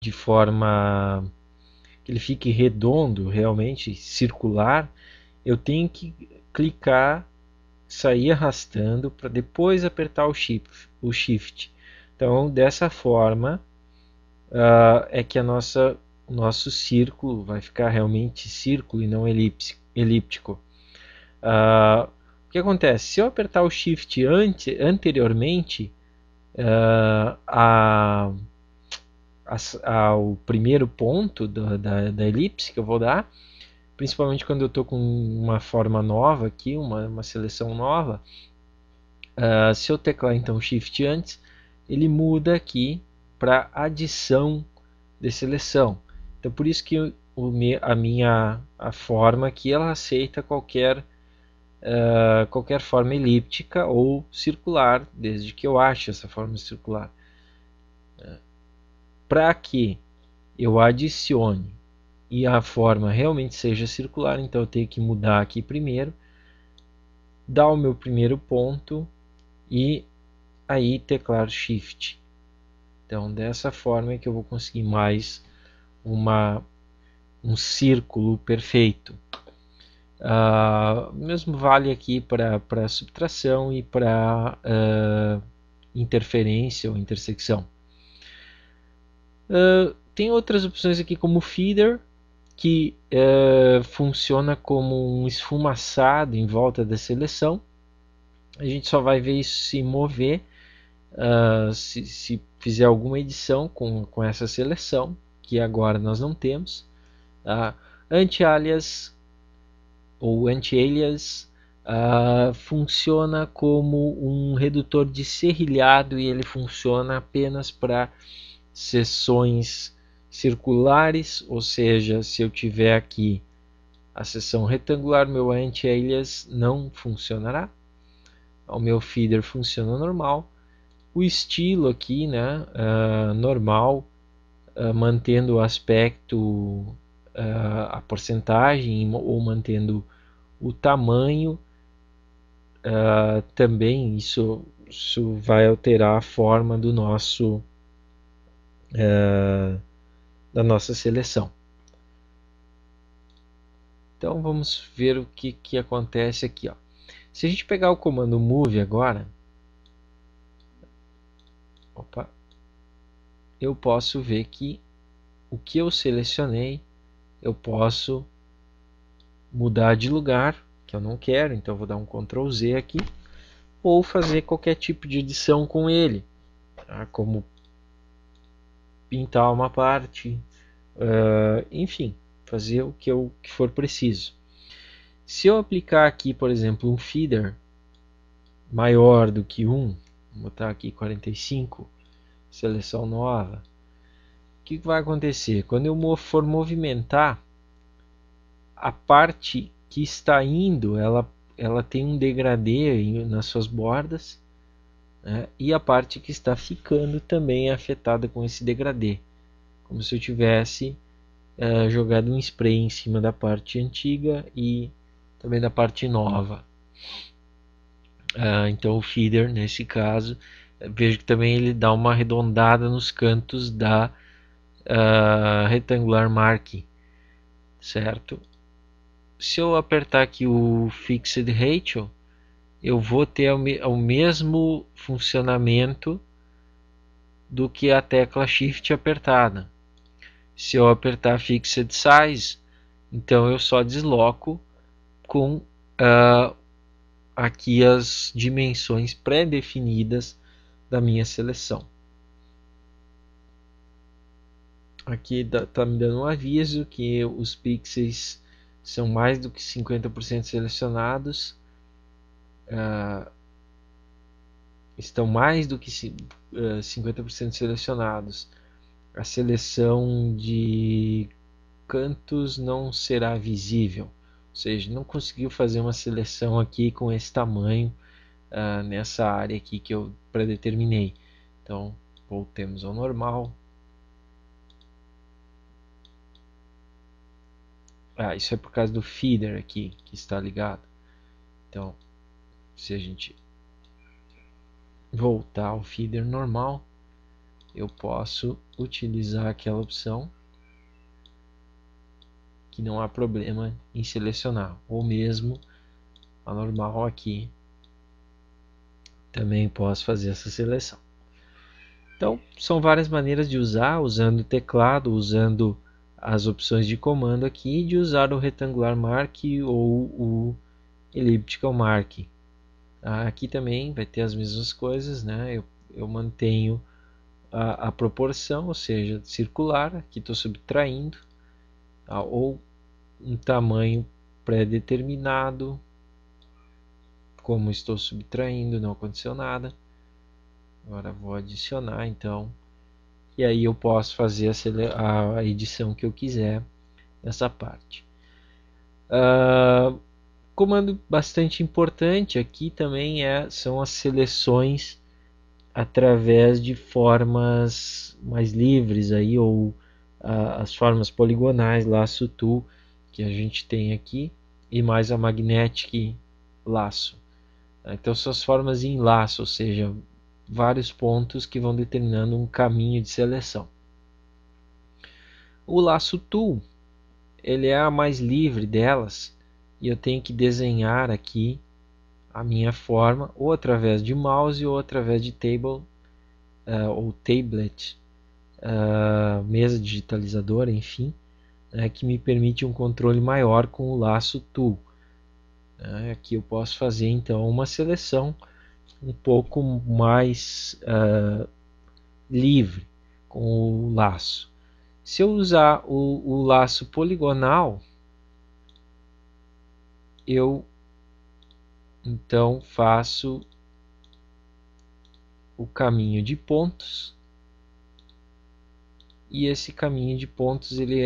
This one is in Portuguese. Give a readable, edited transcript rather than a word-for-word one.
de forma que ele fique redondo, realmente circular, eu tenho que clicar, sair arrastando para depois apertar o shift. Então, dessa forma, é que o nosso círculo vai ficar realmente círculo e não elíptico. O que acontece? Se eu apertar o shift anteriormente ao primeiro ponto da elipse que eu vou dar, principalmente quando eu estou com uma forma nova aqui, uma seleção nova, se eu teclar então Shift antes, ele muda aqui para adição de seleção. Então por isso que a forma aqui ela aceita qualquer forma elíptica ou circular, desde que eu ache essa forma circular. Para que eu adicione e a forma realmente seja circular, então eu tenho que mudar aqui primeiro, dar o meu primeiro ponto e aí teclar Shift. Então dessa forma é que eu vou conseguir mais um círculo perfeito. Mesmo vale aqui para subtração e para interferência ou intersecção. Tem outras opções aqui como feeder, que funciona como um esfumaçado em volta da seleção. A gente só vai ver isso se mover se fizer alguma edição com essa seleção, que agora nós não temos. Anti-alias ou anti-alias funciona como um redutor de serrilhado e ele funciona apenas para seções circulares, ou seja, se eu tiver aqui a seção retangular, meu anti-alias não funcionará. O meu feeder funciona normal. O estilo aqui, né, normal, mantendo o aspecto, a porcentagem ou mantendo o tamanho. Também isso vai alterar a forma do da nossa seleção. Então vamos ver o que acontece aqui. Ó. Se a gente pegar o comando move agora, eu posso ver que o que eu selecionei eu posso mudar de lugar, que eu não quero, então eu vou dar um Ctrl Z aqui, ou fazer qualquer tipo de edição com ele, tá? Como pintar uma parte, enfim, fazer o que for preciso. Se eu aplicar aqui, por exemplo, um feeder maior do que 1, vou botar aqui 45, seleção nova, o que vai acontecer? Quando eu for movimentar, a parte que está indo, ela tem um degradê nas suas bordas, né? E a parte que está ficando também é afetada com esse degradê, como se eu tivesse jogado um spray em cima da parte antiga e também da parte nova. Então o feeder, nesse caso, vejo que também ele dá uma arredondada nos cantos da retangular mark, certo? Se eu apertar aqui o Fixed Ratio, eu vou ter o mesmo funcionamento do que a tecla Shift apertada. Se eu apertar Fixed Size, então eu só desloco com aqui as dimensões pré-definidas da minha seleção. Aqui está me dando um aviso que os pixels são mais do que 50% selecionados. Estão mais do que 50% selecionados. A seleção de cantos não será visível. Ou seja, não conseguiu fazer uma seleção aqui com esse tamanho nessa área aqui que eu predeterminei. Então, voltemos ao normal. Isso é por causa do feeder aqui que está ligado. Então, se a gente voltar ao feeder normal, eu posso utilizar aquela opção que não há problema em selecionar, ou mesmo a normal aqui também posso fazer essa seleção. Então são várias maneiras de usar, usando o teclado, usando as opções de comando aqui, de usar o Rectangular Mark ou o Elliptical Mark. Aqui também vai ter as mesmas coisas, né? Eu mantenho a proporção, ou seja, circular, aqui estou subtraindo, ou um tamanho pré-determinado, como estou subtraindo, não aconteceu nada. Agora vou adicionar então, e aí eu posso fazer a edição que eu quiser nessa parte. Comando bastante importante aqui também são as seleções através de formas mais livres aí, ou as formas poligonais, laço tool, que a gente tem aqui, e mais a magnetic laço. Então são as formas em laço, ou seja, vários pontos que vão determinando um caminho de seleção. O laço tool, ele é a mais livre delas, e eu tenho que desenhar aqui a minha forma ou através de mouse ou através de table ou tablet, mesa digitalizadora, enfim, que me permite um controle maior com o laço tool. Aqui eu posso fazer então uma seleção um pouco mais livre com o laço. Se eu usar o laço poligonal, eu então faço o caminho de pontos, e esse caminho de pontos ele